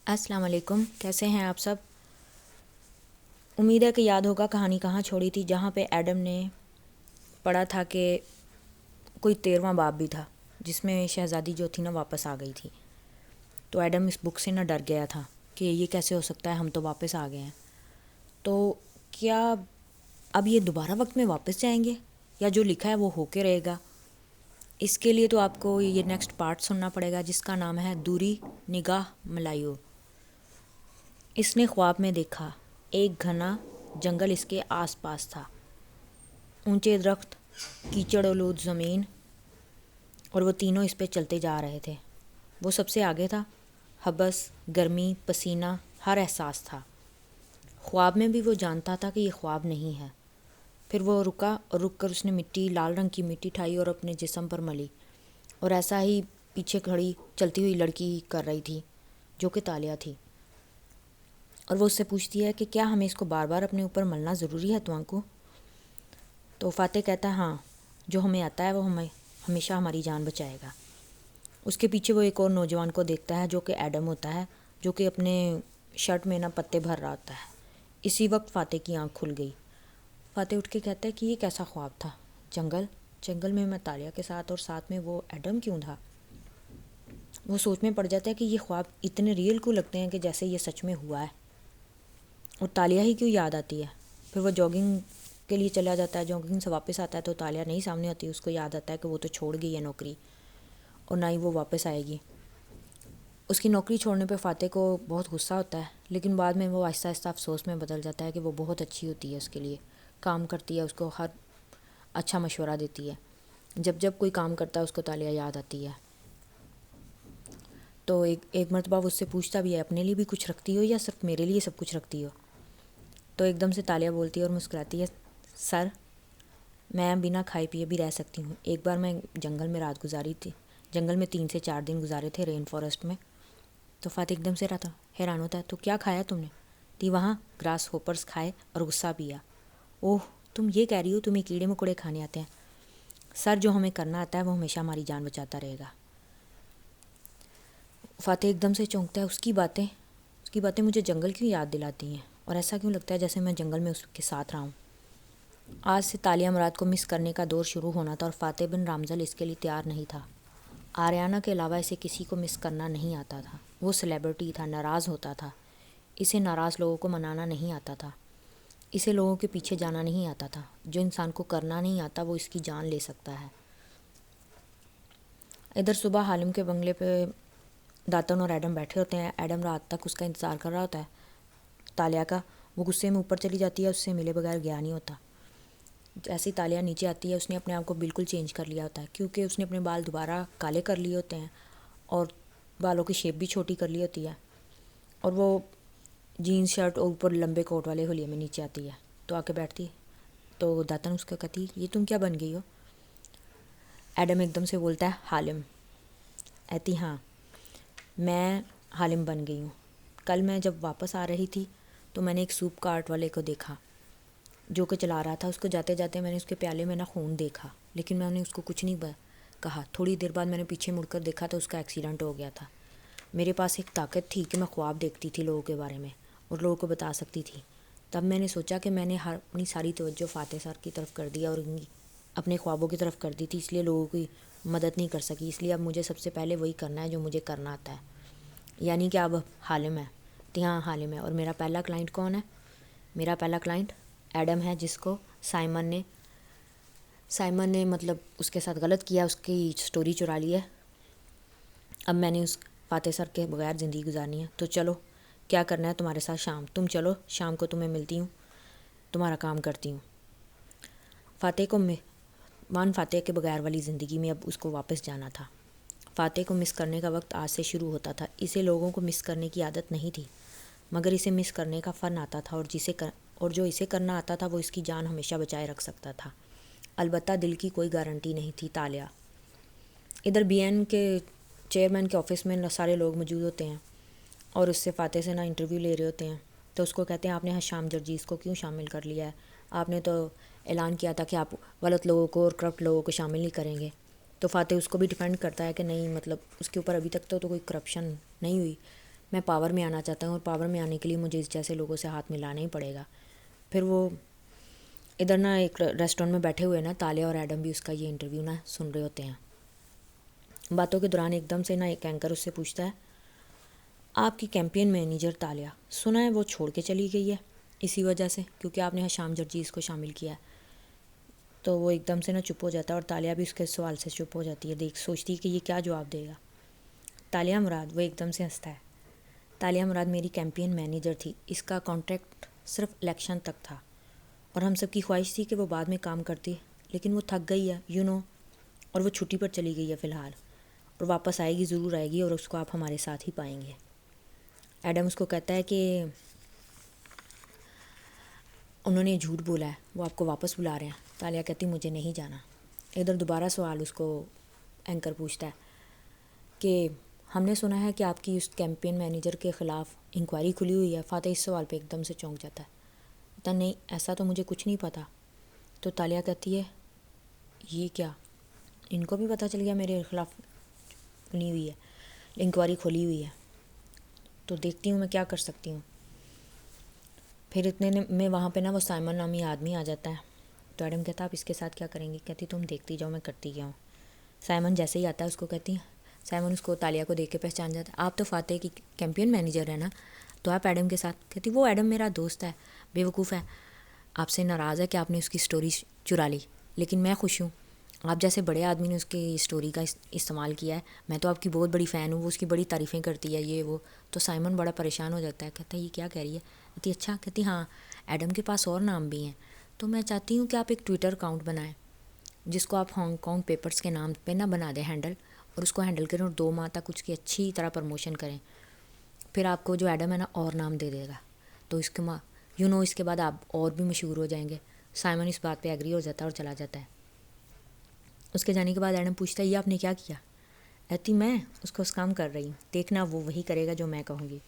السلام علیکم، کیسے ہیں آپ سب؟ امید ہے کہ یاد ہوگا کہانی کہاں چھوڑی تھی، جہاں پہ ایڈم نے پڑھا تھا کہ کوئی 13واں باب بھی تھا جس میں شہزادی جو تھی نا واپس آ گئی تھی۔ تو ایڈم اس بک سے نہ ڈر گیا تھا کہ یہ کیسے ہو سکتا ہے، ہم تو واپس آ گئے ہیں۔ تو کیا اب یہ دوبارہ وقت میں واپس جائیں گے یا جو لکھا ہے وہ ہو کے رہے گا؟ اس کے لیے تو آپ کو یہ نیکسٹ پارٹ سننا پڑے گا، جس کا نام ہے دوری نگاہ ملائیو۔ اس نے خواب میں دیکھا ایک گھنا جنگل اس کے آس پاس تھا، اونچے درخت، کیچڑ آلود زمین، اور وہ تینوں اس پہ چلتے جا رہے تھے۔ وہ سب سے آگے تھا۔ حبس، گرمی، پسینہ، ہر احساس تھا۔ خواب میں بھی وہ جانتا تھا کہ یہ خواب نہیں ہے۔ پھر وہ رکا اور رک کر اس نے مٹی، لال رنگ کی مٹی اٹھائی اور اپنے جسم پر ملی، اور ایسا ہی پیچھے کھڑی چلتی ہوئی لڑکی کر رہی تھی جو کہ تالیہ تھی، اور وہ اس سے پوچھتی ہے کہ کیا ہمیں اس کو بار بار اپنے اوپر ملنا ضروری ہے توانکو؟ تو فاتح کہتا ہے ہاں، جو ہمیں آتا ہے وہ ہمیں ہمیشہ ہماری جان بچائے گا۔ اس کے پیچھے وہ ایک اور نوجوان کو دیکھتا ہے جو کہ ایڈم ہوتا ہے، جو کہ اپنے شرٹ میں پتے بھر رہا ہوتا ہے۔ اسی وقت فاتح کی آنکھ کھل گئی۔ فاتح اٹھ کے کہتا ہے کہ یہ کیسا خواب تھا؟ جنگل میں تالیہ کے ساتھ، اور ساتھ میں وہ ایڈم کیوں تھا؟ وہ سوچ میں پڑ جاتا ہے کہ یہ خواب اتنے ریئل کیوں لگتے ہیں کہ جیسے یہ سچ میں ہوا ہے، اور تالیہ ہی کیوں یاد آتی ہے؟ پھر وہ جاگنگ کے لیے چلا جاتا ہے، جاگنگ سے واپس آتا ہے تو تالیہ نہیں سامنے ہوتی۔ اس کو یاد آتا ہے کہ وہ تو چھوڑ گئی ہے نوکری، اور نہ ہی وہ واپس آئے گی۔ اس کی نوکری چھوڑنے پہ فاتح کو بہت غصہ ہوتا ہے، لیکن بعد میں وہ آہستہ آہستہ افسوس میں بدل جاتا ہے کہ وہ بہت اچھی ہوتی ہے، اس کے لیے کام کرتی ہے، اس کو ہر اچھا مشورہ دیتی ہے۔ جب کوئی کام کرتا ہے اس کو تالیہ یاد آتی ہے۔ تو ایک مرتبہ وہ اس سے پوچھتا بھی ہے اپنے لیے بھی کچھ رکھتی ہو یا صرف میرے لیے سب کچھ رکھتی ہو؟ تو ایک دم سے تالیہ بولتی ہے اور مسکراتی ہے، سر، میں بنا کھائے پیے بھی رہ سکتی ہوں۔ ایک بار میں جنگل میں رات گزاری تھی، جنگل میں 3 سے 4 دن گزارے تھے، رین فارسٹ میں۔ تو فاتح ایک دم سے رہتا حیران ہوتا ہے، تو کیا کھایا تم نے؟ دی وہاں گراس ہوپرز کھائے اور غصہ پیا۔ اوہ، تم یہ کہہ رہی ہو تمہیں کیڑے مکوڑے کھانے آتے ہیں؟ سر، جو ہمیں کرنا آتا ہے وہ ہمیشہ ہماری جان بچاتا رہے گا۔ فاتح ایک دم سے چونکتا ہے، اس کی باتیں مجھے جنگل کیوں یاد دلاتی ہیں، اور ایسا کیوں لگتا ہے جیسے میں جنگل میں اس کے ساتھ رہا ہوں۔ آج سے تالیہ مراد کو مس کرنے کا دور شروع ہونا تھا، اور فاتح بن رامزل اس کے لیے تیار نہیں تھا۔ آریانہ کے علاوہ اسے کسی کو مس کرنا نہیں آتا تھا۔ وہ سیلیبریٹی تھا، ناراض ہوتا تھا۔ اسے ناراض لوگوں کو منانا نہیں آتا تھا۔ اسے لوگوں کے پیچھے جانا نہیں آتا تھا۔ جو انسان کو کرنا نہیں آتا وہ اس کی جان لے سکتا ہے۔ ادھر صبح حالم کے بنگلے پہ داتن اور ایڈم بیٹھے ہوتے ہیں۔ ایڈم رات تک اس کا انتظار کر رہا ہوتا ہے، تالیہ کا۔ وہ غصے میں اوپر چلی جاتی ہے، اس سے ملے بغیر گیا نہیں ہوتا۔ جیسے ہی تالیہ نیچے آتی ہے، اس نے اپنے آپ کو بالکل چینج کر لیا ہوتا ہے، کیونکہ اس نے اپنے بال دوبارہ کالے کر لیے ہوتے ہیں، اور بالوں کی شیپ بھی چھوٹی کر لی ہوتی ہے، اور وہ جینز شرٹ اور اوپر لمبے کوٹ والے حلیے میں نیچے آتی ہے، تو آ کے بیٹھتی ہے۔ تو داتن اس کو کہتی، یہ تم کیا بن گئی ہو؟ ایڈم ایک دم سے بولتا ہے، حالم۔ کہتی، ہاں، میں حالم بن گئی ہوں۔ کل میں جب واپس آ رہی تھی تو میں نے ایک سوپ کارٹ والے کو دیکھا جو کہ چلا رہا تھا۔ اس کو جاتے جاتے میں نے اس کے پیالے میں خون دیکھا، لیکن میں نے اس کو کچھ نہیں کہا۔ تھوڑی دیر بعد میں نے پیچھے مڑ کر دیکھا تو اس کا ایکسیڈنٹ ہو گیا تھا۔ میرے پاس ایک طاقت تھی کہ میں خواب دیکھتی تھی لوگوں کے بارے میں، اور لوگوں کو بتا سکتی تھی۔ تب میں نے سوچا کہ میں نے اپنی ساری توجہ فاتح سر کی طرف کر دیا اور اپنے خوابوں کی طرف کر دی تھی، اس لیے لوگوں کی مدد نہیں کر سکی۔ اس لیے اب مجھے سب سے پہلے وہی کرنا ہے جو مجھے کرنا آتا ہے، یعنی کہ اب حالم ہے۔ ہاں، حالم ہے۔ اور میرا پہلا کلائنٹ کون ہے؟ میرا پہلا کلائنٹ ایڈم ہے، جس کو سائمن نے مطلب اس کے ساتھ غلط کیا، اس کی سٹوری چرا لی ہے۔ اب میں نے اس فاتح سر کے بغیر زندگی گزارنی ہے، تو چلو، کیا کرنا ہے تمہارے ساتھ؟ شام، تم چلو، شام کو تمہیں ملتی ہوں، تمہارا کام کرتی ہوں۔ فاتح کے بغیر والی زندگی میں اب اس کو واپس جانا تھا۔ فاتح کو مس کرنے کا وقت آج سے شروع ہوتا تھا۔ اسے لوگوں کو مس کرنے کی عادت نہیں تھی، مگر اسے مس کرنے کا فن آتا تھا، اور جو اسے کرنا آتا تھا وہ اس کی جان ہمیشہ بچائے رکھ سکتا تھا۔ البتہ دل کی کوئی گارنٹی نہیں تھی۔ تالیہ ادھر بی این کے چیئرمین کے آفس میں سارے لوگ موجود ہوتے ہیں، اور اس سے فاتح سے انٹرویو لے رہے ہوتے ہیں۔ تو اس کو کہتے ہیں، آپ نے حشام جرجیز کو کیوں شامل کر لیا ہے؟ آپ نے تو اعلان کیا تھا کہ آپ غلط لوگوں کو اور کرپٹ لوگوں کو شامل نہیں کریں گے۔ تو فاتح اس کو بھی ڈیفینڈ کرتا ہے کہ نہیں، مطلب اس کے اوپر ابھی تک تو کوئی کرپشن نہیں ہوئی، میں پاور میں آنا چاہتا ہوں اور پاور میں آنے کے لیے مجھے اس جیسے لوگوں سے ہاتھ ملانا ہی پڑے گا. پھر وہ ادھر نا ایک ریسٹورینٹ میں بیٹھے ہوئے نا تالیہ اور ایڈم بھی اس کا یہ انٹرویو نا سن رہے ہوتے ہیں. باتوں کے دوران ایک دم سے نا ایک اینکر اس سے پوچھتا ہے آپ کی کیمپین مینیجر تالیہ سنا ہے وہ چھوڑ کے چلی گئی ہے اسی وجہ سے کیونکہ آپ نے حشام جرجیز کو شامل کیا ہے. تو وہ ایک دم سے نا چپ ہو جاتا ہے اور تالیہ بھی اس کے سوال سے چپ ہو جاتی ہے. سوچتی ہے کہ یہ کیا جواب دے گا. تالیہ مراد وہ ایک دم سے ہنستا ہے. تالیہ مراد میری کیمپین مینیجر تھی. اس کا کانٹریکٹ صرف الیکشن تک تھا اور ہم سب کی خواہش تھی کہ وہ بعد میں کام کرتی لیکن وہ تھک گئی ہے اور وہ چھٹی پر چلی گئی ہے فی الحال اور واپس آئے گی ضرور آئے گی اور اس کو آپ ہمارے ساتھ ہی پائیں گے. ایڈم اس کو کہتا ہے کہ انہوں نے جھوٹ بولا ہے وہ آپ کو واپس بلا رہے ہیں. تالیہ کہتی مجھے نہیں جانا. ادھر دوبارہ سوال اس کو اینکر پوچھتا ہے کہ ہم نے سنا ہے کہ آپ کی اس کیمپین مینیجر کے خلاف انکوائری کھلی ہوئی ہے. فاتح اس سوال پہ ایک دم سے چونک جاتا ہے. کہتا نہیں ایسا تو مجھے کچھ نہیں پتہ. تو تالیہ کہتی ہے یہ کیا ان کو بھی پتہ چل گیا میرے خلاف کھلی ہوئی ہے انکوائری کھلی ہوئی ہے تو دیکھتی ہوں میں کیا کر سکتی ہوں. پھر اتنے میں وہاں پہ نا وہ سائمن نامی آدمی آ جاتا ہے. تو ایڈم کہتا ہے آپ اس کے ساتھ کیا کریں گی. کہتی تم دیکھتی جاؤ میں کرتی کیا ہوں. سائمن جیسے ہی آتا ہے اس کو کہتی ہیں سائمن اس کو تالیہ کو دیکھ کے پہچان جاتا ہے آپ تو فاتح کی کیمپین مینیجر ہیں نا تو آپ ایڈم کے ساتھ. کہتی وہ ایڈم میرا دوست ہے بیوقوف ہے آپ سے ناراض ہے کہ آپ نے اس کی سٹوری چرا لی لیکن میں خوش ہوں آپ جیسے بڑے آدمی نے اس کی سٹوری کا استعمال کیا ہے. میں تو آپ کی بہت بڑی فین ہوں. وہ اس کی بڑی تعریفیں کرتی ہے یہ وہ. تو سائمن بڑا پریشان ہو جاتا ہے. کہتا ہے یہ کیا کہہ رہی ہے. کہتی اچھا. کہتی ہاں ایڈم کے پاس اور نام بھی ہیں تو میں چاہتی ہوں کہ آپ ایک ٹویٹر اکاؤنٹ بنائیں جس کو آپ ہانگ کانگ پیپرز کے نام پہ نہ بنا دیں ہینڈل اور اس کو ہینڈل کریں اور 2 ماہ تک اس کی اچھی طرح پروموشن کریں. پھر آپ کو جو ایڈم ہے نا اور نام دے دے گا تو اس کے اس کے بعد آپ اور بھی مشہور ہو جائیں گے. سائمن اس بات پہ ایگری ہو جاتا ہے اور چلا جاتا ہے. اس کے جانے کے بعد ایڈم پوچھتا ہے یہ آپ نے کیا کیا. کہتی میں اس کو اس کام کر رہی ہوں دیکھنا وہ وہی کرے گا جو میں کہوں گی.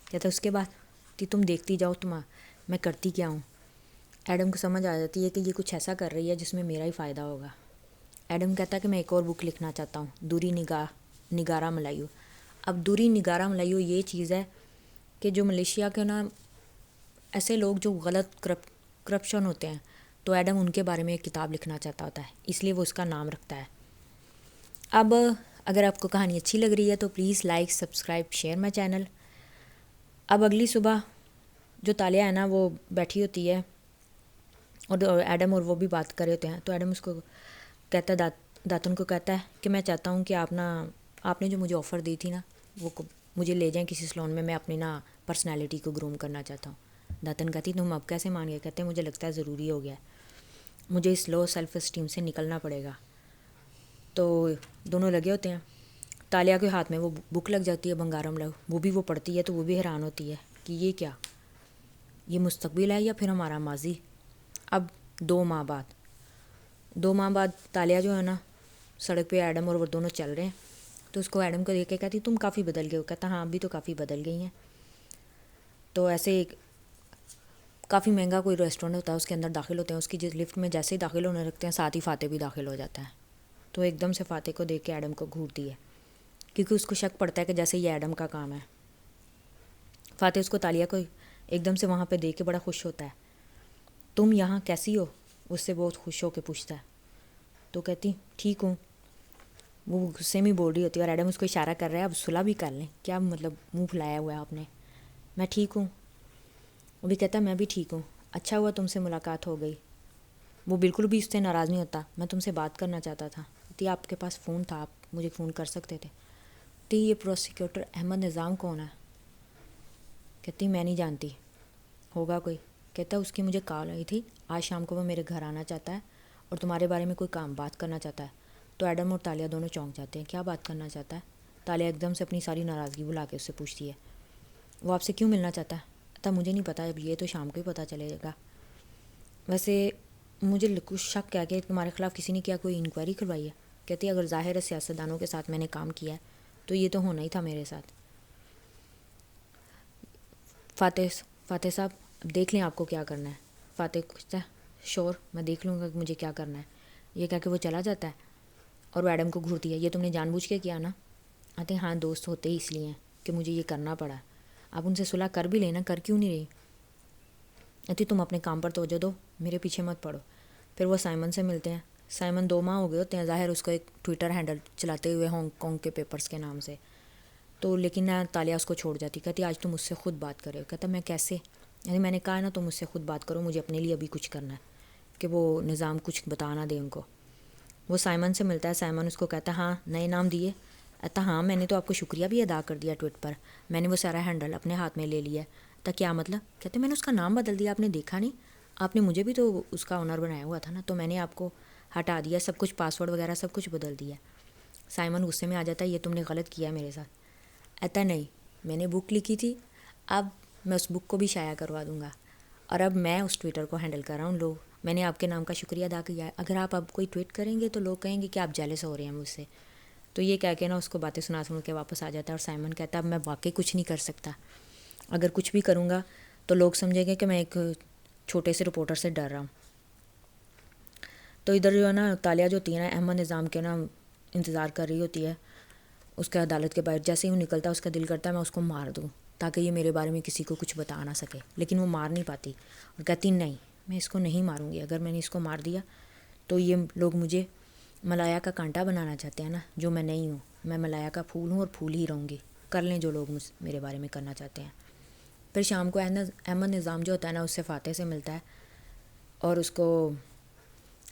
کہتا اس کے بعد تم دیکھتی جاؤ میں کرتی کیا ہوں. ایڈم کو سمجھ آ جاتی ہے کہ یہ کچھ ایسا کر رہی ہے جس میں میرا ہی فائدہ ہوگا. ایڈم کہتا ہے کہ میں ایک اور بک لکھنا چاہتا ہوں دوری نگارہ ملائیو. اب دوری نگارہ ملائیو یہ چیز ہے کہ جو ملیشیا کے نا ایسے لوگ جو غلط کرپشن ہوتے ہیں تو ایڈم ان کے بارے میں ایک کتاب لکھنا چاہتا ہوتا ہے اس لیے وہ اس کا نام رکھتا ہے. اب اگر آپ کو کہانی اچھی لگ رہی ہے تو please like subscribe share my channel. اب اگلی صبح جو تالیہ ہے نا وہ بیٹھی ہوتی ہے اور ایڈم اور وہ بھی بات کر رہے ہوتے ہیں. تو ایڈم اس کو کہتا ہے داتن کو کہتا ہے کہ میں چاہتا ہوں کہ آپ نے جو مجھے آفر دی تھی نا وہ مجھے لے جائیں کسی سلون میں اپنی نا پرسنالٹی کو گروم کرنا چاہتا ہوں. داتن کہتی تم اب کیسے مان گئے. کہتے ہیں مجھے لگتا ہے ضروری ہو گیا ہے مجھے اس لو سیلف اسٹیم سے نکلنا پڑے گا. تو دونوں لگے ہوتے ہیں. تالیہ کے ہاتھ میں وہ بک لگ جاتی ہے بنگارم لو وہ بھی پڑھتی ہے تو وہ بھی حیران ہوتی ہے کہ یہ کیا یہ مستقبل ہے یا پھر ہمارا ماضی. اب 2 ماہ بعد تالیہ جو ہے نا سڑک پہ ایڈم اور وہ دونوں چل رہے ہیں تو اس کو ایڈم کو دیکھ کے کہتی تم کافی بدل گئے ہو. کہتا ہاں ابھی تو کافی بدل گئی ہیں. تو ایسے کافی مہنگا کوئی ریسٹورینٹ ہوتا ہے اس کے اندر داخل ہوتے ہیں اس کی جس لفٹ میں جیسے ہی داخل ہونے رکھتے ہیں ساتھ ہی فاتح بھی داخل ہو جاتا ہے. تو ایک دم سے فاتح کو دیکھ کے ایڈم کو گھورتی ہے کیونکہ اس کو شک پڑتا ہے کہ جیسے یہ ایڈم کا کام ہے. فاتح اس کو تالیہ کو ایک دم سے وہاں پہ دیکھ کے بڑا خوش ہوتا ہے. تم یہاں کیسی ہو اس سے بہت خوش ہو کے پوچھتا ہے. تو کہتی بھی ہوں وہ غصے میں بول رہی ہوتی ہے اور ایڈم اس کو اشارہ کر رہا ہے اب صلح بھی کر لیں کیا مطلب منہ پھلایا ہوا ہے آپ نے. میں ٹھیک ہوں. وہ بھی کہتا ہے میں بھی ٹھیک ہوں. اچھا ہوا تم سے ملاقات ہو گئی. وہ بالکل بھی اس سے ناراض نہیں ہوتا. میں تم سے بات کرنا چاہتا تھا. کہتی آپ کے پاس فون تھا آپ مجھے فون کر سکتے تھے. کہتی یہ پروسیکیوٹر احمد نظام کون ہے. کہتی میں نہیں جانتی ہوگا کوئی. کہتا اس کی مجھے کال آئی تھی آج شام کو وہ میرے گھر آنا چاہتا ہے اور تمہارے بارے میں کوئی بات کرنا چاہتا ہے. تو ایڈم اور تالیہ دونوں چونک جاتے ہیں. کیا بات کرنا چاہتا ہے. تالیہ ایک دم سے اپنی ساری ناراضگی بلا کے اس سے پوچھتی ہے وہ آپ سے کیوں ملنا چاہتا ہے. مجھے نہیں پتہ اب یہ تو شام کو ہی پتہ چلے گا. ویسے مجھے کچھ شک ہے کہ تمہارے خلاف کسی نے کیا کوئی انکوائری کروائی ہے. کہتی ہے اگر ظاہر ہے سیاستدانوں کے ساتھ میں نے کام کیا ہے تو یہ تو ہونا ہی تھا میرے ساتھ. فاتح صاحب اب دیکھ لیں آپ کو کیا کرنا ہے. فاتح پوچھتا ہے شور میں دیکھ لوں گا کہ مجھے کیا کرنا ہے. یہ کہہ کے وہ چلا جاتا ہے اور وہ ایڈم کو گھورتی ہے. یہ تم نے جان بوجھ کے کیا نا. آتے ہاں دوست ہوتے ہی اس لیے ہیں کہ مجھے یہ کرنا پڑا. آپ ان سے صلح کر بھی لینا, کر کیوں نہیں رہی؟ اتی تم اپنے کام پر توجہ دو, میرے پیچھے مت پڑو. پھر وہ سائمن سے ملتے ہیں. سائمن 2 ماہ ہو گئے ہوتے ہیں ظاہر اس کو ایک ٹویٹر ہینڈل چلاتے ہوئے ہانگ کانگ کے پیپرز کے نام سے. تو لیکن تالیہ اس کو چھوڑ جاتی, کہتی آج تم مجھ سے خود بات کرے. کہتا میں کیسے؟ یعنی میں نے کہا نا تم مجھ سے خود بات کرو, مجھے اپنے لیے ابھی کچھ کرنا ہے, کہ وہ نظام کچھ بتا نہ دے ان کو. وہ سائمن سے ملتا ہے. سائمن اس کو کہتا ہے ہاں نئے نام دیے. کہتا ہاں میں نے تو آپ کو شکریہ بھی ادا کر دیا ٹویٹ پر, میں نے وہ سارا ہینڈل اپنے ہاتھ میں لے لیا. تو کیا مطلب؟ کہتے میں نے اس کا نام بدل دیا, آپ نے دیکھا نہیں؟ آپ نے مجھے بھی تو اس کا آنر بنایا ہوا تھا نا, تو میں نے آپ کو ہٹا دیا, سب کچھ پاسورڈ وغیرہ سب کچھ بدل دیا. سائمن غصے میں آ جاتا ہے, یہ تم نے غلط کیا میرے ساتھ. کہتا نہیں, میں نے بک لکھی تھی, اب میں اس بک کو بھی شائع کروا دوں گا, اور اب میں اس ٹویٹر کو ہینڈل کر رہا ہوں. لوگ میں نے آپ کے نام کا شکریہ ادا کیا ہے, اگر آپ اب کوئی ٹویٹ کریں گے تو لوگ کہیں گے کہ آپ جیلس ہو رہے ہیں مجھ سے. تو یہ کہہ کے نا اس کو باتیں سنا کے واپس آ جاتا ہے. اور سائمن کہتا ہے اب میں واقعی کچھ نہیں کر سکتا, اگر کچھ بھی کروں گا تو لوگ سمجھیں گے کہ میں ایک چھوٹے سے رپورٹر سے ڈر رہا ہوں. تو ادھر جو ہے نا تالیہ جو ہوتی ہے نا احمد نظام کے نا انتظار کر رہی ہوتی ہے اس کے عدالت کے باہر. جیسے ہی وہ نکلتا ہے اس کا دل کرتا ہے میں اس کو مار دوں تاکہ یہ میرے بارے میں کسی کو کچھ بتا نہ سکے, لیکن وہ مار نہیں پاتی اور کہتی نہیں میں اس کو نہیں ماروں گی, اگر میں نے اس کو مار دیا تو یہ لوگ مجھے ملایا کا کانٹا بنانا چاہتے ہیں نا, جو میں نہیں ہوں. میں ملایا کا پھول ہوں اور پھول ہی رہوں گی, کر لیں جو لوگ میرے بارے میں کرنا چاہتے ہیں. پھر شام کو احمد نظام جو ہوتا ہے نا اس سے فاتح سے ملتا ہے, اور اس کو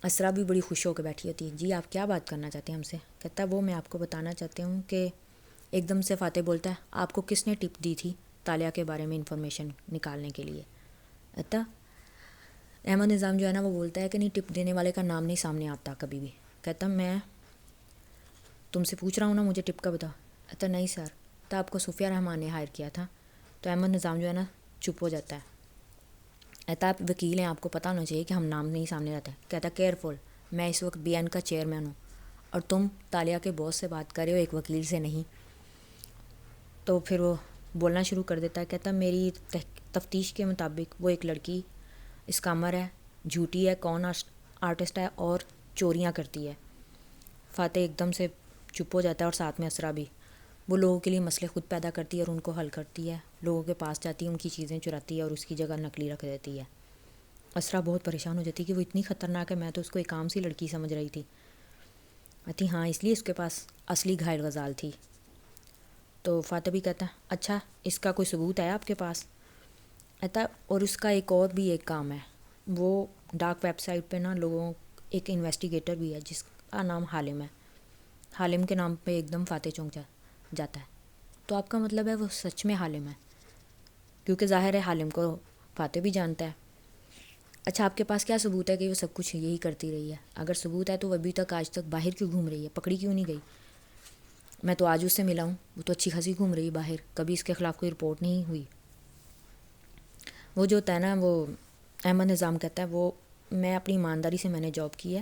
اسرا بھی بڑی خوش ہو کے بیٹھی ہوتی ہے. جی آپ کیا بات کرنا چاہتے ہیں ہم سے؟ کہتا ہے وہ میں آپ کو بتانا چاہتی ہوں کہ ایک دم سے فاتح بولتا ہے آپ کو کس نے ٹپ دی تھی تالیہ کے بارے میں انفارمیشن نکالنے کے لیے؟ کہتا احمد نظام جو ہے نا وہ بولتا ہے کہ نہیں ٹپ دینے والے کا نام نہیں سامنے آتا کبھی بھی. کہتا میں تم سے پوچھ رہا ہوں نا مجھے ٹپ کا بتا. کہتا نہیں سر, تو آپ کو صوفیہ رحمان نے ہائر کیا تھا. تو احمد نظام جو ہے نا چپ ہو جاتا ہے. کہتا آپ وکیل ہیں, آپ کو پتہ ہونا چاہیے کہ ہم نام نہیں سامنے رہتے. کہتا کیئرفل, میں اس وقت بی این کا چیئرمین ہوں اور تم تالیہ کے باس سے بات کر رہے ہو, ایک وکیل سے نہیں. تو پھر وہ بولنا شروع کر دیتا ہے. کہتا میری تفتیش کے مطابق وہ ایک لڑکی اسکامر ہے, جھوٹی ہے, کون آرٹسٹ ہے اور چوریاں کرتی ہے. فاتح ایک دم سے چپ ہو جاتا ہے, اور ساتھ میں اسرا بھی. وہ لوگوں کے لیے مسئلے خود پیدا کرتی ہے اور ان کو حل کرتی ہے, لوگوں کے پاس جاتی ہے, ان کی چیزیں چراتی ہے اور اس کی جگہ نقلی رکھ دیتی ہے. اسرا بہت پریشان ہو جاتی ہے کہ وہ اتنی خطرناک ہے, میں تو اس کو ایک عام سی لڑکی سمجھ رہی تھی. کہتی ہاں اس لیے اس کے پاس اصلی گھائل غزال تھی. تو فاتح بھی کہتا ہے اچھا اس کا کوئی ثبوت ہے آپ کے پاس؟ کہتا اور اس کا ایک اور بھی ایک کام ہے, وہ ڈارک ویب سائٹ پہ نا لوگوں ایک انویسٹیگیٹر بھی ہے جس کا نام حالم ہے. حالم کے نام پہ ایک دم فاتح چونک جاتا ہے. تو آپ کا مطلب ہے وہ سچ میں حالم ہے؟ کیونکہ ظاہر ہے حالم کو فاتح بھی جانتا ہے. اچھا آپ کے پاس کیا ثبوت ہے کہ وہ سب کچھ یہی کرتی رہی ہے؟ اگر ثبوت ہے تو وہ ابھی تک آج تک باہر کیوں گھوم رہی ہے, پکڑی کیوں نہیں گئی؟ میں تو آج اس سے ملا ہوں, وہ تو اچھی خاصی گھوم رہی ہے باہر, کبھی اس کے خلاف کوئی رپورٹ نہیں ہوئی. وہ جو ہوتا ہے نا وہ احمد نظام کہتا ہے وہ میں اپنی ایمانداری سے میں نے جاب کی ہے,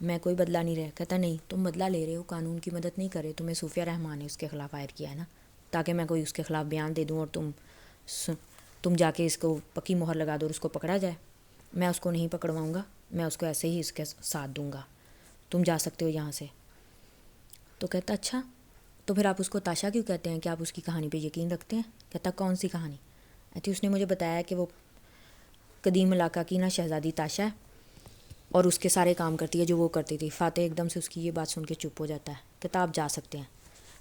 میں کوئی بدلہ نہیں رہا. کہتا نہیں تم بدلہ لے رہے ہو, قانون کی مدد نہیں کر رہے, تمہیں صوفیہ رحمان نے اس کے خلاف ہائر کیا ہے نا تاکہ میں کوئی اس کے خلاف بیان دے دوں اور تم جا کے اس کو پکی مہر لگا دو اور اس کو پکڑا جائے. میں اس کو نہیں پکڑواؤں گا, میں اس کو ایسے ہی اس کے ساتھ دوں گا, تم جا سکتے ہو یہاں سے. تو کہتا اچھا تو پھر آپ اس کو تاشا کیوں کہتے ہیں, کہ آپ اس کی کہانی پہ یقین رکھتے ہیں؟ کہتا کون سی کہانی؟ کہتی اس نے مجھے بتایا کہ وہ قدیم علاقہ کی نا شہزادی تاشا ہے اور اس کے سارے کام کرتی ہے جو وہ کرتی تھی. فاتح ایک دم سے اس کی یہ بات سن کے چپ ہو جاتا ہے. کہتا آپ جا سکتے ہیں,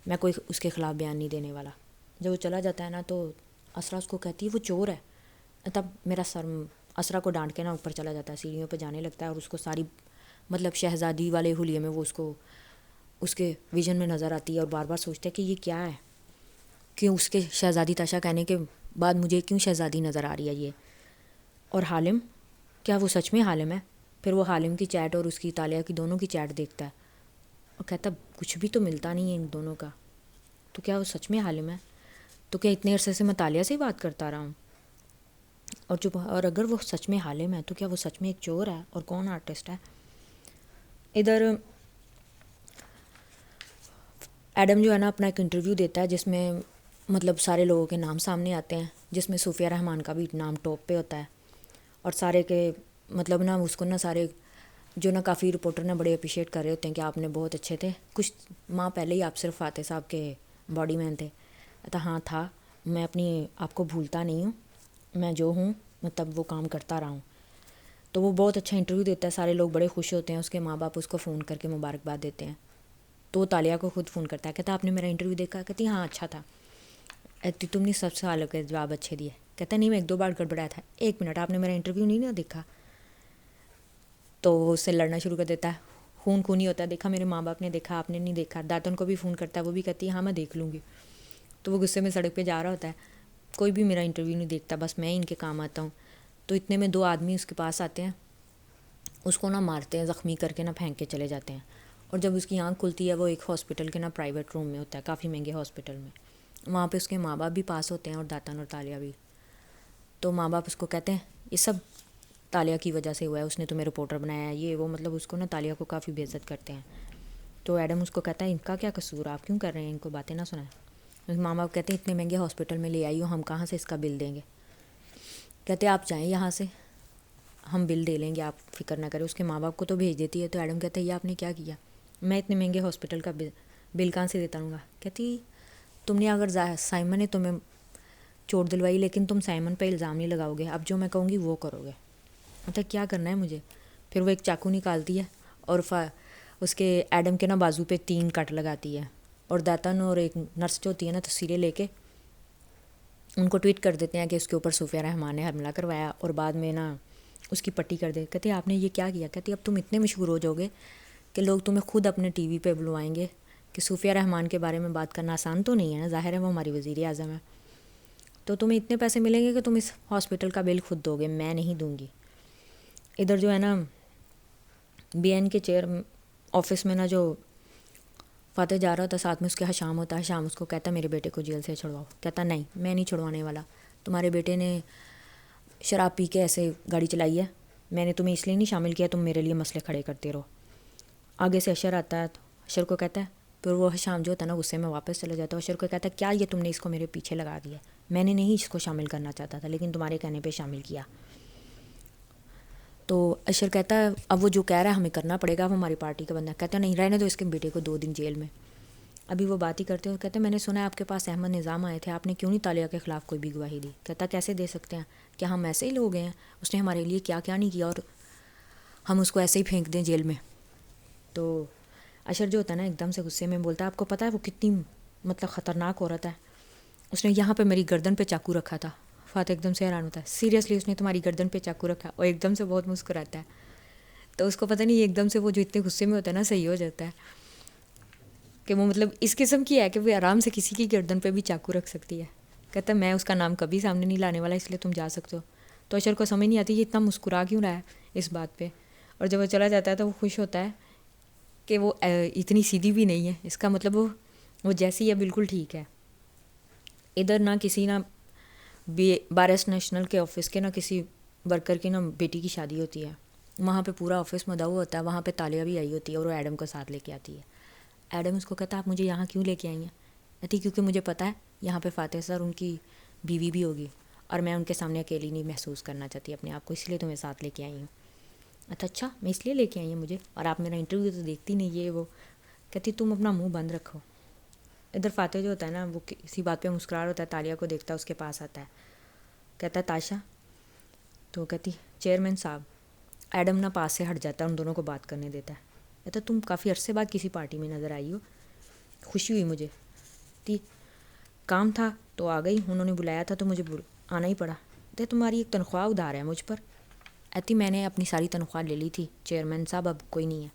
میں کوئی اس کے خلاف بیان نہیں دینے والا. جب وہ چلا جاتا ہے نا تو اسرا اس کو کہتی ہے وہ چور ہے. تب میرا سر اسرا کو ڈانٹ کے نا اوپر چلا جاتا ہے, سیڑھیوں پہ جانے لگتا ہے, اور اس کو ساری مطلب شہزادی والے حلیے میں وہ اس کو اس کے ویژن میں نظر آتی ہے, اور بار بار سوچتا ہے کہ یہ کیا ہے, کیوں اس کے شہزادی تاشا کہنے کے بعد مجھے کیوں شہزادی نظر آ رہی ہے یہ. اور حالم, کیا وہ سچ میں حالم ہے؟ پھر وہ حالم کی چیٹ اور اس کی تالیہ کی دونوں کی چیٹ دیکھتا ہے اور کہتا کچھ بھی تو ملتا نہیں ہے ان دونوں کا, تو کیا وہ سچ میں حالم ہے؟ تو کیا اتنے عرصے سے میں تالیہ سے ہی بات کرتا رہا ہوں؟ اور اگر وہ سچ میں حالم ہے تو کیا وہ سچ میں ایک چور ہے, اور کون آرٹسٹ ہے؟ ادھر ایڈم جو ہے نا اپنا ایک انٹرویو دیتا ہے جس میں مطلب سارے لوگوں کے نام سامنے آتے ہیں, جس میں صوفیہ رحمان کا بھی نام ٹاپ پہ ہوتا ہے, اور سارے کے مطلب نا اس کو نا سارے جو نا کافی رپورٹر نے بڑے اپریشیٹ کر رہے ہوتے ہیں کہ آپ نے بہت اچھے تھے. کچھ ماہ پہلے ہی آپ صرف فاتح صاحب کے باڈی مین تھے, کہتا ہاں تھا، میں اپنی آپ کو بھولتا نہیں ہوں، میں جو ہوں مطلب وہ کام کرتا رہا ہوں. تو وہ بہت اچھا انٹرویو دیتا ہے، سارے لوگ بڑے خوش ہوتے ہیں، اس کے ماں باپ اس کو فون کر کے مبارکباد دیتے ہیں. تو وہ تالیہ کو خود فون کرتا ہے، کہتا آپ نے میرا انٹرویو دیکھا؟ کہتی ہاں اچھا تھا. کہتی تم نے سب سوالوں کے جواب اچھے دیے. کہتا نہیں میں 1-2 بار گڑبڑایا تھا. 1 منٹ، آپ نے میرا انٹرویو نہیں نا دیکھا؟ تو وہ اس سے لڑنا شروع کر دیتا ہے، خون خونی ہوتا ہے، دیکھا میرے ماں باپ نے دیکھا، آپ نے نہیں دیکھا. داتن کو بھی فون کرتا ہے، وہ بھی کہتی ہے ہاں میں دیکھ لوں گی. تو وہ غصے میں سڑک پہ جا رہا ہوتا ہے، کوئی بھی میرا انٹرویو نہیں دیکھتا، بس میں ان کے کام آتا ہوں. تو اتنے میں 2 آدمی اس کے پاس آتے ہیں، اس کو نہ مارتے ہیں، زخمی کر کے نہ پھینک کے چلے جاتے ہیں. اور جب اس کی آنکھ کھلتی ہے وہ ایک ہاسپٹل کے نا پرائیویٹ روم میں ہوتا ہے، کافی مہنگے ہاسپٹل میں. وہاں پہ اس کے ماں باپ بھی پاس ہوتے ہیں اور داتن اور تالیہ بھی. تو ماں باپ اس کو کہتے ہیں یہ سب تالیہ کی وجہ سے ہوا ہے، اس نے تمہیں رپورٹر بنایا ہے، یہ وہ، مطلب اس کو نا تالیہ کو کافی بے عزت کرتے ہیں. تو ایڈم اس کو کہتا ہے ان کا کیا قصور، آپ کیوں کر رہے ہیں ان کو باتیں نہ سنائیں. ماں باپ کہتے ہیں اتنے مہنگے ہاسپٹل میں لے آئی ہو، ہم کہاں سے اس کا بل دیں گے. کہتے ہیں آپ جائیں یہاں سے، ہم بل دے لیں گے، آپ فکر نہ کریں. اس کے ماں باپ کو تو بھیج دیتی ہے. تو ایڈم کہتا ہے یہ آپ نے کیا کیا، میں اتنے مہنگے ہاسپٹل کا بل کہاں سے دیتا ہوں گا. کہتی تم نے اگر سائمن نے تمہیں چوٹ دلوائی، لیکن تم سائمن پہ الزام نہیں لگاؤ گے، اب جو میں کہوں گی وہ کرو گے. مطلب کیا کرنا ہے مجھے. پھر وہ ایک چاقو نکالتی ہے اور اس کے ایڈم کے نا بازو پہ 3 کٹ لگاتی ہے. اور داتن اور ایک نرس جو ہوتی ہے نا تصویریں لے کے ان کو ٹویٹ کر دیتے ہیں کہ اس کے اوپر صوفیہ رحمان نے حملہ کروایا، اور بعد میں نا اس کی پٹی کر دے. کہتے آپ نے یہ کیا کیا. کہتی اب تم اتنے مشہور ہو جاؤ گے کہ لوگ تمہیں خود اپنے ٹی وی پہ بلوائیں گے. کہ صوفیہ رحمان کے بارے میں بات کرنا آسان تو نہیں ہے نا، ظاہر ہے وہ ہماری وزیر اعظم ہے. تو تمہیں اتنے پیسے ملیں گے کہ تم اس ہاسپٹل کا بل خود دو گے، میں نہیں دوں گی. ادھر جو ہے نا بی این کے چیئر آفس میں نا جو فاتح جا رہا ہوتا ہے، ساتھ میں اس کے حشام ہوتا ہے. حشام اس کو کہتا ہے میرے بیٹے کو جیل سے چھڑواؤ. کہتا نہیں میں نہیں چھڑوانے والا، تمہارے بیٹے نے شراب پی کے ایسے گاڑی چلائی ہے، میں نے تمہیں اس لیے نہیں شامل کیا تم میرے لیے مسئلے کھڑے کرتے رہو. آگے سے اشر آتا ہے، تو اشر کو کہتا ہے، پھر وہ حشام جو ہوتا ہے نا غصے میں واپس چلا جاتا ہے. اشر کو کہتا ہے کیا یہ تم نے اس کو میرے پیچھے لگا دیا، میں نے نہیں اس کو شامل کرنا چاہتا تھا لیکن تمہارے کہنے پہ شامل کیا. تو اشر کہتا ہے اب وہ جو کہہ رہا ہے ہمیں کرنا پڑے گا، وہ ہماری پارٹی کا بندہ. کہتا ہے نہیں رہنے دو اس کے بیٹے کو 2 دن جیل میں. ابھی وہ بات ہی کرتے ہیں، کہتے ہیں میں نے سنا ہے آپ کے پاس احمد نظام آئے تھے، آپ نے کیوں نہیں تالیہ کے خلاف کوئی بھی گواہی دی. کہتا کیسے دے سکتے ہیں، کیا ہم ایسے ہی لوگ ہیں، اس نے ہمارے لیے کیا کیا نہیں کیا اور ہم اس کو ایسے ہی پھینک دیں جیل میں. تو اشر جو ہوتا ہے نا ایک دم سے غصے میں بولتا ہے آپ کو پتہ ہے وہ کتنی مطلب خطرناک عورت ہے، اس نے یہاں پہ میری گردن پہ چاقو رکھا تھا. فاتح ایک دم سے حیران ہوتا ہے، سیریسلی اس نے تمہاری گردن پہ چاقو رکھا، اور ایک دم سے بہت مسکراتا ہے. تو اس کو پتہ نہیں ایک دم سے وہ جو اتنے غصے میں ہوتا ہے نا صحیح ہو جاتا ہے کہ وہ مطلب اس قسم کی ہے کہ وہ آرام سے کسی کی گردن پہ بھی چاقو رکھ سکتی ہے. کہتا ہے میں اس کا نام کبھی سامنے نہیں لانے والا، اس لیے تم جا سکتے ہو. تو اشر کو سمجھ نہیں آتی یہ اتنا مسکرا کیوں رہا ہے اس بات پہ. اور جب وہ چلا جاتا ہے تو وہ خوش ہوتا ہے کہ وہ اتنی سیدھی بھی نہیں ہے، اس کا مطلب وہ جیسی ہے بالکل ٹھیک ہے. ادھر نہ کسی نہ بارس نیشنل کے آفس کے نہ کسی ورکر کی نہ بیٹی کی شادی ہوتی ہے. وہاں پہ پورا آفس مدعو ہوتا ہے، وہاں پہ تالیہ بھی آئی ہوتی ہے اور وہ ایڈم کو ساتھ لے کے آتی ہے. ایڈم اس کو کہتا ہے آپ مجھے یہاں کیوں لے کے آئی ہیں. کہتی کیونکہ مجھے پتہ ہے یہاں پہ فاتح سر ان کی بیوی بھی ہوگی اور میں ان کے سامنے اکیلی نہیں محسوس کرنا چاہتی اپنے آپ کو، اس لیے تمہیں ساتھ لے کے آئی ہوں. اچھا میں اس لیے لے کے آئی ہوں مجھے، اور آپ میرا انٹرویو تو دیکھتی نہیں یہ وہ. کہتی تم اپنا منہ بند رکھو. ادھر فاتح جو ہوتا ہے نا وہ کسی بات پہ مسکرار ہوتا ہے، تالیہ کو دیکھتا ہے، اس کے پاس آتا ہے، کہتا ہے تاشا. تو کہتی چیئرمین صاحب. ایڈم نہ پاس سے ہٹ جاتا ہے، ان دونوں کو بات کرنے دیتا ہے. کہتا تم کافی عرصے بعد کسی پارٹی میں نظر آئی ہو، خوشی ہوئی مجھے. تی کام تھا تو آ گئی، انہوں نے بلایا تھا تو مجھے آنا ہی پڑا. تو تمہاری ایک تنخواہ ادھار ہے مجھ پر. کہتی میں نے اپنی ساری تنخواہ لے لی تھی چیئرمین صاحب، اب کوئی نہیں ہے.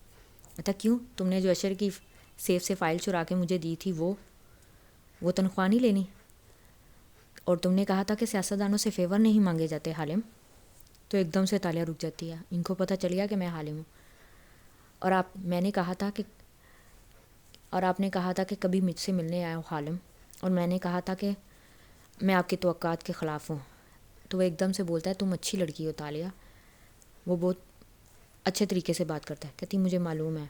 کہتا کیوں، تم نے جو اشر کی سیف سے فائل چرا کے مجھے دی تھی وہ تنخواہ نہیں لینی، اور تم نے کہا تھا کہ سیاستدانوں سے فیور نہیں مانگے جاتے حالم. تو ایک دم سے تالیہ رک جاتی ہے، ان کو پتہ چل گیا کہ میں حالم ہوں. اور آپ نے کہا تھا کہ کبھی مجھ سے ملنے آئے ہو حالم، اور میں نے کہا تھا کہ میں آپ کی توقعات کے خلاف ہوں. تو وہ ایک دم سے بولتا ہے تم اچھی لڑکی ہو تالیہ. وہ بہت اچھے طریقے سے بات کرتا ہے. کہتی مجھے معلوم ہے.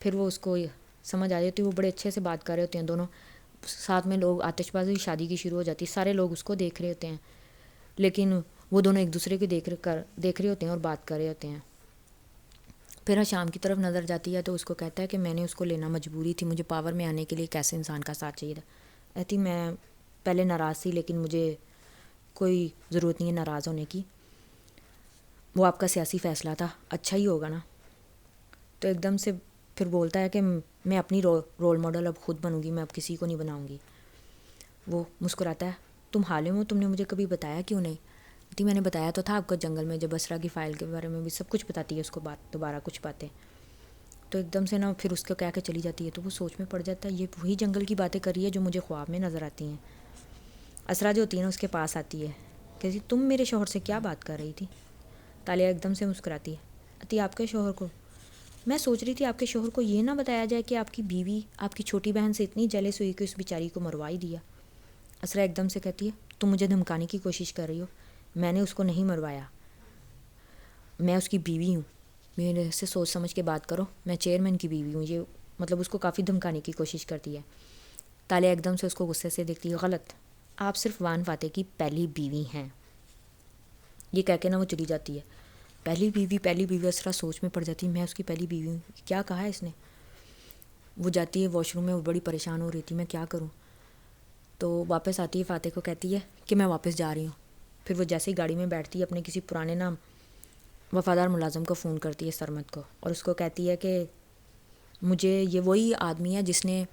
پھر وہ اس کو سمجھ آ جاتی ہے، وہ بڑے اچھے سے بات کر رہے ہوتے ہیں دونوں ساتھ میں. لوگ آتش بازی شادی کی شروع ہو جاتی ہے، سارے لوگ اس کو دیکھ رہے ہوتے ہیں، لیکن وہ دونوں ایک دوسرے کو دیکھ رہے ہوتے ہیں اور بات کر رہے ہوتے ہیں. پھر شام کی طرف نظر جاتی ہے تو اس کو کہتا ہے کہ میں نے اس کو لینا مجبوری تھی، مجھے پاور میں آنے کے لیے کیسے انسان کا ساتھ چاہیے تھا. کہتی میں پہلے ناراض تھی لیکن مجھے کوئی ضرورت نہیں ہے ناراض ہونے کی، وہ آپ کا سیاسی فیصلہ تھا، اچھا ہی ہوگا نا۔ تو ایک دم سے پھر بولتا ہے کہ میں اپنی رول ماڈل اب خود بنوں گی، میں اب کسی کو نہیں بناؤں گی۔ وہ مسکراتا ہے، تم حالم ہو، تم نے مجھے کبھی بتایا کیوں نہیں؟ کہتی میں نے بتایا تو تھا آپ کو جنگل میں، جب اسرا کی فائل کے بارے میں بھی سب کچھ بتاتی ہے اس کو بات، دوبارہ کچھ باتیں۔ تو ایک دم سے نا پھر اس کو کہہ کے چلی جاتی ہے، تو وہ سوچ میں پڑ جاتا ہے یہ وہی جنگل کی باتیں کر رہی ہے جو مجھے خواب میں نظر آتی ہیں۔ اسرا جو ہوتی ہے نا اس کے پاس آتی ہے، کہتی تم میرے شوہر سے کیا بات کر رہی تھی؟ تالیہ ایک دم سے مسکراتی ہے، کہتی آپ کے شوہر کو، میں سوچ رہی تھی آپ کے شوہر کو یہ نہ بتایا جائے کہ آپ کی بیوی آپ کی چھوٹی بہن سے اتنی جیلس ہوئی کہ اس بیچاری کو مروا ہی دیا۔ اسرا ایک دم سے کہتی ہے تم مجھے دھمکانے کی کوشش کر رہی ہو، میں نے اس کو نہیں مروایا، میں اس کی بیوی ہوں، میرے سے سوچ سمجھ کے بات کرو، میں چیئرمین کی بیوی ہوں۔ یہ مطلب اس کو کافی دھمکانے کی کوشش کرتی ہے۔ تالیہ ایک دم سے اس کو غصے سے دیکھتی ہے، غلط، آپ صرف وان فاتح کی پہلی بیوی ہیں۔ یہ کہہ کے نا وہ چلی جاتی ہے۔ پہلی بیوی، اسرا سوچ میں پڑ جاتی ہے، میں اس کی پہلی بیوی ہوں، کیا کہا ہے اس نے؟ وہ جاتی ہے واش روم میں، وہ بڑی پریشان ہو رہی تھی میں کیا کروں۔ تو واپس آتی ہے، فاتح کو کہتی ہے کہ میں واپس جا رہی ہوں۔ پھر وہ جیسے ہی گاڑی میں بیٹھتی ہے اپنے کسی پرانے نام وفادار ملازم کو فون کرتی ہے، سرمد کو، اور اس کو کہتی ہے کہ مجھے یہ وہی آدمی ہے جس نے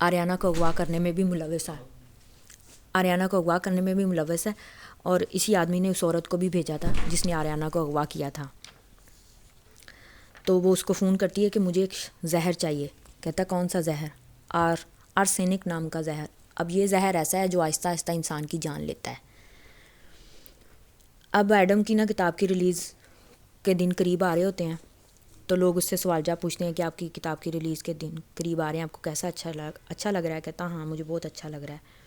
آریانہ کو اغوا کرنے میں بھی ملوث ہے، اور اسی آدمی نے اس عورت کو بھی بھیجا تھا جس نے آریانہ کو اغوا کیا تھا۔ تو وہ اس کو فون کرتی ہے کہ مجھے ایک زہر چاہیے۔ کہتا کون سا زہر؟ آرسینک نام کا زہر۔ اب یہ زہر ایسا ہے جو آہستہ آہستہ انسان کی جان لیتا ہے۔ اب ایڈم کی نا کتاب کی ریلیز کے دن قریب آ رہے ہوتے ہیں، تو لوگ اس سے سوال جواب پوچھتے ہیں کہ آپ کی کتاب کی ریلیز کے دن قریب آ رہے ہیں، آپ کو کیسا اچھا لگ رہا ہے؟ کہتا ہاں مجھے بہت اچھا لگ رہا ہے،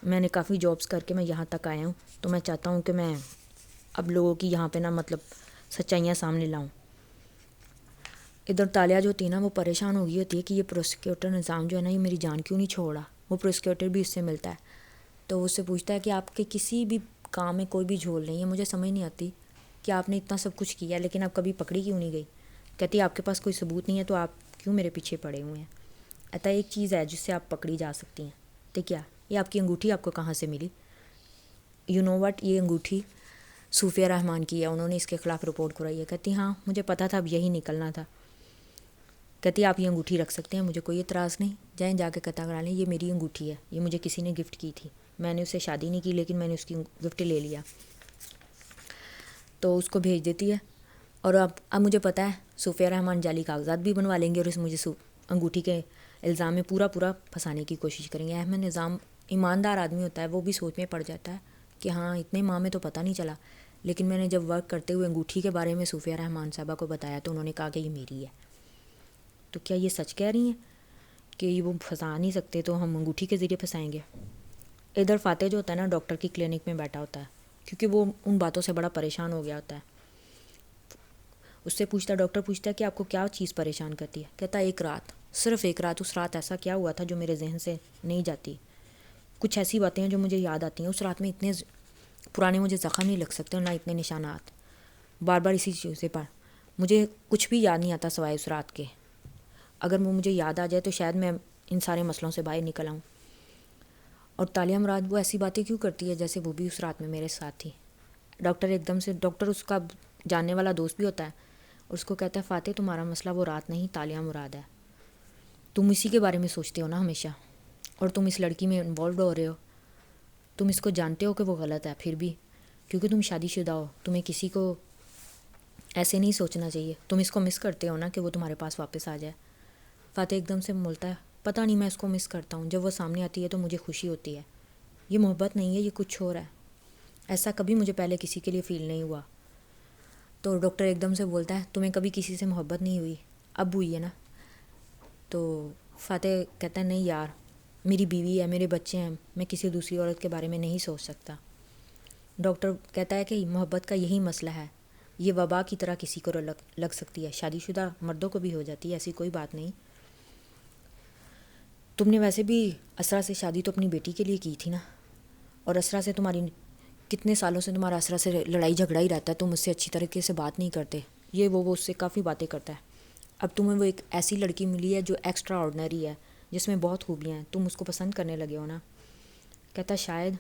میں نے کافی جابس کر کے میں یہاں تک آیا ہوں، تو میں چاہتا ہوں کہ میں اب لوگوں کی یہاں پہ نا مطلب سچائیاں سامنے لاؤں۔ ادھر تالیہ جو ہوتی ہے نا وہ پریشان ہو گئی ہوتی ہے کہ یہ پروسیکیوٹر نظام جو ہے نا یہ میری جان کیوں نہیں چھوڑا۔ وہ پروسیکیوٹر بھی اس سے ملتا ہے، تو وہ اس سے پوچھتا ہے کہ آپ کے کسی بھی کام میں کوئی بھی جھول نہیں ہے، مجھے سمجھ نہیں آتی کہ آپ نے اتنا سب کچھ کیا لیکن آپ کبھی پکڑی کیوں نہیں گئی؟ کہتی ہے آپ کے پاس کوئی ثبوت نہیں ہے تو آپ کیوں میرے پیچھے پڑے ہوئے ہیں؟ ایسا ایک چیز ہے جس سے آپ پکڑی جا سکتی ہیں، تو کیا یہ آپ کی انگوٹھی آپ کو کہاں سے ملی؟ یو نو وٹ، یہ انگوٹھی صوفیہ رحمان کی ہے، انہوں نے اس کے خلاف رپورٹ کرائی ہے۔ کہتی ہاں مجھے پتا تھا اب یہی نکلنا تھا۔ کہتی آپ یہ انگوٹھی رکھ سکتے ہیں، مجھے کوئی اعتراض نہیں، جائیں جا کے قطع کرا لیں، یہ میری انگوٹھی ہے، یہ مجھے کسی نے گفٹ کی تھی، میں نے اسے شادی نہیں کی لیکن میں نے اس کی گفٹ لے لیا۔ تو اس کو بھیج دیتی ہے، اور اب مجھے پتہ ہے صوفیہ رحمان جعلی کاغذات بھی بنوا لیں گے اور اس مجھے انگوٹھی کے الزام میں پورا پھنسانے کی کوشش کریں گے۔ احمد نظام ایماندار آدمی ہوتا ہے، وہ بھی سوچ میں پڑ جاتا ہے کہ ہاں اتنے ماہ میں تو پتہ نہیں چلا، لیکن میں نے جب ورک کرتے ہوئے انگوٹھی کے بارے میں صوفیہ رحمان صاحبہ کو بتایا تو انہوں نے کہا کہ یہ میری ہے۔ تو کیا یہ سچ کہہ رہی ہیں کہ وہ پھنسا نہیں سکتے تو ہم انگوٹھی کے ذریعے پھنسائیں گے؟ ادھر فاتح جو ہوتا ہے نا ڈاکٹر کی کلینک میں بیٹھا ہوتا ہے، کیونکہ وہ ان باتوں سے بڑا پریشان ہو گیا ہوتا ہے۔ اس سے ڈاکٹر پوچھتا ہے کہ آپ کو کیا چیز پریشان کرتی ہے؟ کہتا ہے ایک رات، صرف ایک رات، اس رات ایسا کیا ہوا تھا جو میرے ذہن سے نہیں جاتی، کچھ ایسی باتیں ہیں جو مجھے یاد آتی ہیں، اس رات میں اتنے پرانے مجھے زخم نہیں لگ سکتے اور نہ اتنے نشانات، بار بار اسی چیزیں پر مجھے کچھ بھی یاد نہیں آتا سوائے اس رات کے، اگر وہ مجھے یاد آ جائے تو شاید میں ان سارے مسئلوں سے باہر نکل آؤں۔ اور تالیہ مراد وہ ایسی باتیں کیوں کرتی ہے جیسے وہ بھی اس رات میں میرے ساتھ تھی؟ ڈاکٹر ایک دم سے، ڈاکٹر اس کا جاننے والا دوست بھی ہوتا ہے، اور اس کو کہتا ہے فاتح تمہارا مسئلہ وہ رات نہیں، تالیہ مراد ہے، تم اسی کے بارے میں سوچتے ہو نا ہمیشہ، اور تم اس لڑکی میں انوالوڈ ہو رہے ہو، تم اس کو جانتے ہو کہ وہ غلط ہے پھر بھی، کیونکہ تم شادی شدہ ہو، تمہیں کسی کو ایسے نہیں سوچنا چاہیے، تم اس کو مس کرتے ہو نا کہ وہ تمہارے پاس واپس آ جائے۔ فاتح ایک دم سے بولتا ہے پتہ نہیں میں اس کو مس کرتا ہوں، جب وہ سامنے آتی ہے تو مجھے خوشی ہوتی ہے، یہ محبت نہیں ہے، یہ کچھ اور ہے، ایسا کبھی مجھے پہلے کسی کے لیے فیل نہیں ہوا۔ تو ڈاکٹر ایک دم سے بولتا ہے تمہیں کبھی کسی سے محبت نہیں ہوئی؟ اب ہوئی ہے نا؟ تو فاتح کہتا ہے نہیں یار، میری بیوی ہے، میرے بچے ہیں، میں کسی دوسری عورت کے بارے میں نہیں سوچ سکتا۔ ڈاکٹر کہتا ہے کہ محبت کا یہی مسئلہ ہے، یہ وبا کی طرح کسی کو لگ سکتی ہے، شادی شدہ مردوں کو بھی ہو جاتی ہے، ایسی کوئی بات نہیں۔ تم نے ویسے بھی اسرا سے شادی تو اپنی بیٹی کے لیے کی تھی نا، اور اسرا سے تمہاری کتنے سالوں سے تمہارا اسرا سے لڑائی جھگڑا ہی رہتا ہے، تم اس سے اچھی طریقے سے بات نہیں کرتے، یہ وہ اس سے کافی باتیں کرتا ہے۔ اب تمہیں وہ ایک ایسی لڑکی ملی ہے جو ایکسٹرا آرڈنری ہے، جس میں بہت خوبیاں ہیں، تم اس کو پسند کرنے لگے ہو نا۔ کہتا شاید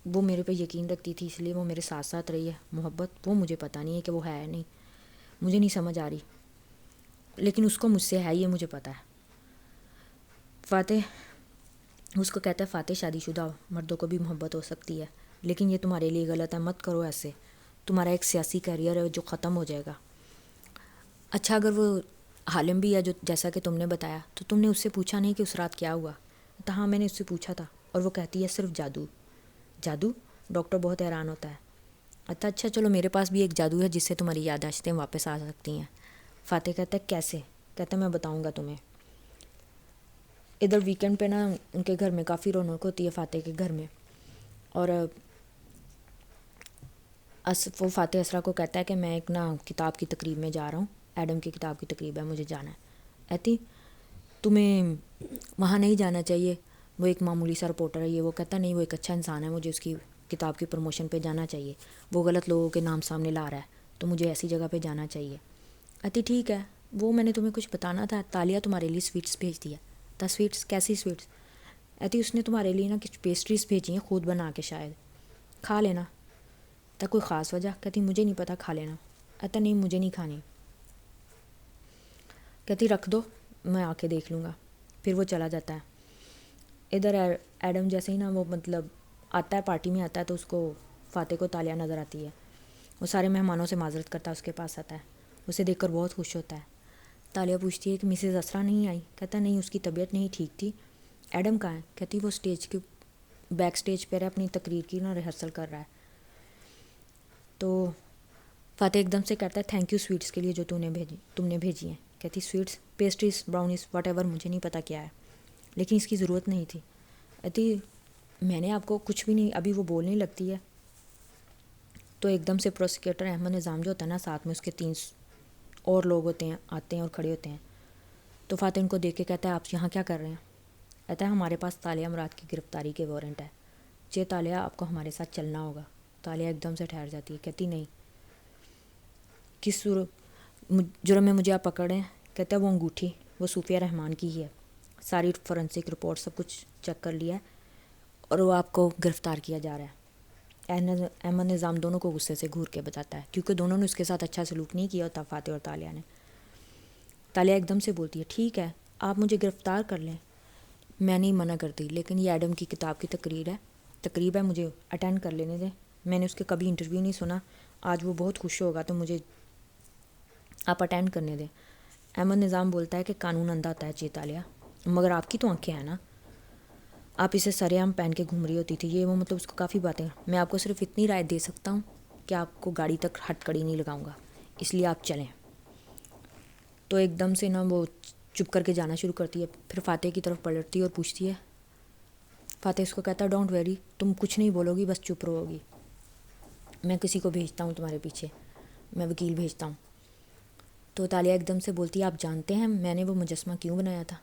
وہ میرے پہ یقین رکھتی تھی اس لیے وہ میرے ساتھ ساتھ رہی ہے، محبت وہ مجھے پتہ نہیں ہے کہ وہ ہے یا نہیں، مجھے نہیں سمجھ آ رہی، لیکن اس کو مجھ سے ہے یہ مجھے پتہ ہے۔ فاتح اس کو کہتا ہے فاتح شادی شدہ مردوں کو بھی محبت ہو سکتی ہے، لیکن یہ تمہارے لیے غلط ہے، مت کرو ایسے، تمہارا ایک سیاسی کیریئر ہے جو ختم ہو جائے گا۔ اچھا اگر وہ عالم بھی ہے جو جیسا کہ تم نے بتایا تو تم نے اس سے پوچھا نہیں کہ اس رات کیا ہوا؟ تو ہاں میں نے اس سے پوچھا تھا، اور وہ کہتی ہے صرف جادو۔ جادو؟ ڈاکٹر بہت حیران ہوتا ہے۔ اچھا چلو میرے پاس بھی ایک جادو ہے جس سے تمہاری یادداشتیں واپس آ سکتی ہیں۔ فاتح کہتا ہے کیسے؟ کہتا ہے میں بتاؤں گا تمہیں۔ ادھر ویکینڈ پہ نا ان کے گھر میں کافی رونق ہوتی ہے، فاتح کے گھر میں، اور وہ فاتح اسرا کو کہتا ہے کہ میں ایک نا کتاب کی تقریب میں جا رہا ہوں، ایڈم کی کتاب کی تقریب ہے، مجھے جانا ہے۔ ایتی تمہیں وہاں نہیں جانا چاہیے، وہ ایک معمولی سا رپورٹر ہے یہ۔ وہ کہتا نہیں، وہ ایک اچھا انسان ہے، مجھے اس کی کتاب کی پروموشن پہ جانا چاہیے، وہ غلط لوگوں کے نام سامنے لا رہا ہے تو مجھے ایسی جگہ پہ جانا چاہیے۔ ایتی ٹھیک ہے، وہ میں نے تمہیں کچھ بتانا تھا، تالیہ تمہارے لیے سویٹس بھیج دیا تھا۔ سویٹس؟ کیسی سویٹس؟ ایتی اس نے تمہارے لیے نا کچھ پیسٹریز بھیجی ہیں خود بنا کے، شاید کھا لینا۔ تا کوئی خاص وجہ؟ کہتی مجھے نہیں پتہ، کھا لینا۔ کہتا نہیں مجھے نہیں کھانی۔ کہتی رکھ دو میں آ کے دیکھ لوں گا، پھر وہ چلا جاتا ہے۔ ادھر ایڈم جیسے ہی نا وہ مطلب آتا ہے پارٹی میں آتا ہے تو اس کو فاتح کو تالیہ نظر آتی ہے، وہ سارے مہمانوں سے معذرت کرتا ہے، اس کے پاس آتا ہے، اسے دیکھ کر بہت خوش ہوتا ہے۔ تالیہ پوچھتی ہے کہ مسز اسرا نہیں آئی؟ کہتا نہیں اس کی طبیعت نہیں ٹھیک تھی۔ ایڈم کہاں ہے؟ کہتی وہ اسٹیج کے بیک اسٹیج پہ ہے، اپنی تقریر کی نا ریہرسل کر رہا ہے۔ تو فاتح ایک دم سے کہتا ہے تھینک یو سویٹس کے لیے جو تم نے بھیجی ہیں۔ کہتی sweets, pastries, brownies, whatever, مجھے نہیں پتہ کیا ہے، لیکن اس کی ضرورت نہیں تھی۔ کہتی میں نے آپ کو کچھ بھی نہیں، ابھی وہ بولنے لگتی ہے تو ایک دم سے پروسیکیوٹر احمد نظام جو ہوتا ہے نا، ساتھ میں اس کے 3 اور لوگ ہوتے ہیں، آتے ہیں اور کھڑے ہوتے ہیں۔ تو فاتح ان کو دیکھ کے کہتا ہے آپ یہاں کیا کر رہے ہیں؟ کہتا ہے ہمارے پاس تالیہ مراد کی گرفتاری کے وارنٹ ہے، جے تالیہ آپ کو ہمارے ساتھ چلنا ہوگا۔ تالیہ ایک دم سے ٹھہر جاتی ہے، کہتی نہیں، کس جرم میں مجھے آپ پکڑ رہے ہیں؟ کہتا ہے وہ انگوٹھی وہ صوفیہ رحمان کی ہی ہے، ساری فورنسک رپورٹ سب کچھ چیک کر لیا ہے اور وہ آپ کو گرفتار کیا جا رہا ہے۔ احمد نظام دونوں کو غصے سے گھور کے بتاتا ہے، کیونکہ دونوں نے اس کے ساتھ اچھا سلوک نہیں کیا ہوتا، فاتح اور تالیہ نے۔ تالیہ ایک دم سے بولتی ہے ٹھیک ہے آپ مجھے گرفتار کر لیں، میں نہیں منع کرتی، لیکن یہ ایڈم کی کتاب کی تقریب ہے، مجھے اٹینڈ کر لینے دیں۔ میں نے اس کے کبھی انٹرویو نہیں سنا، آج وہ بہت خوش ہوگا تو مجھے آپ اٹینڈ کرنے دیں۔ احمد نظام بولتا ہے کہ قانون اندھا ہوتا ہے جی تالیہ، مگر آپ کی تو آنکھیں ہیں نا، آپ اسے سرے عام پہن کے گھوم رہی ہوتی تھی، یہ وہ مطلب اس کو کافی باتیں، میں آپ کو صرف اتنی رائے دے سکتا ہوں کہ آپ کو گاڑی تک ہتکڑی نہیں لگاؤں گا، اس لیے آپ چلیں۔ تو ایک دم سے نا وہ چپ کر کے جانا شروع کرتی ہے، پھر فاتح کی طرف پلٹتی ہے اور پوچھتی ہے، فاتح اس کو کہتا ہے ڈونٹ ویری، تم کچھ نہیں بولو گی، بس چپ رہو گی، میں کسی کو بھیجتا ہوں تمہارے پیچھے، میں وکیل بھیجتا ہوں۔ تو تالیہ ایک دم سے بولتی ہے آپ جانتے ہیں میں نے وہ مجسمہ کیوں بنایا تھا؟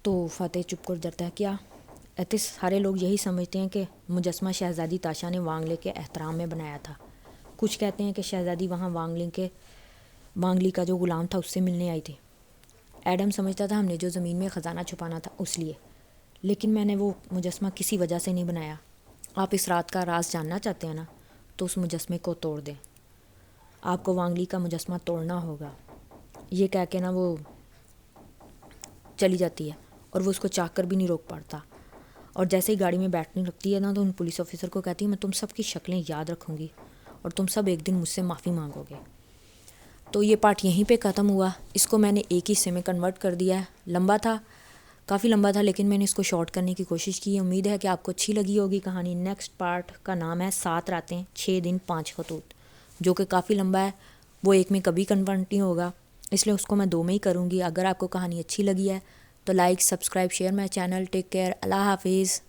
تو فاتح چپ کر جاتا ہے، کیا؟ ایسے سارے لوگ یہی سمجھتے ہیں کہ مجسمہ شہزادی تاشا نے وانگ لے کے احترام میں بنایا تھا، کچھ کہتے ہیں کہ شہزادی وہاں وانگ لی کا جو غلام تھا اس سے ملنے آئی تھی، ایڈم سمجھتا تھا ہم نے جو زمین میں خزانہ چھپانا تھا اس لیے، لیکن میں نے وہ مجسمہ کسی وجہ سے نہیں بنایا۔ آپ اس رات کا راز جاننا چاہتے ہیں نا، تو اس مجسمے کو توڑ دیں، آپ کو وانگ لی کا مجسمہ توڑنا ہوگا۔ یہ کہہ کے نا وہ چلی جاتی ہے اور وہ اس کو چاہ کر بھی نہیں روک پاتا، اور جیسے ہی گاڑی میں بیٹھنے لگتی ہے نا تو ان پولیس آفیسر کو کہتی ہے میں تم سب کی شکلیں یاد رکھوں گی اور تم سب ایک دن مجھ سے معافی مانگو گے۔ تو یہ پارٹ یہیں پہ ختم ہوا، اس کو میں نے ایک حصے میں کنورٹ کر دیا ہے، لمبا تھا، کافی لمبا تھا، لیکن میں نے اس کو شارٹ کرنے کی کوشش کی ہے، امید ہے کہ آپ کو اچھی لگی ہوگی کہانی۔ نیکسٹ پارٹ کا نام ہے 7 راتیں 6 دن 5 خطوط، جو کہ کافی لمبا ہے، وہ ایک میں کبھی کنورٹ نہیں ہوگا، اس لیے اس کو میں 2 میں ہی کروں گی۔ اگر آپ کو کہانی اچھی لگی ہے تو like, subscribe, share my channel, take care, اللہ حافظ۔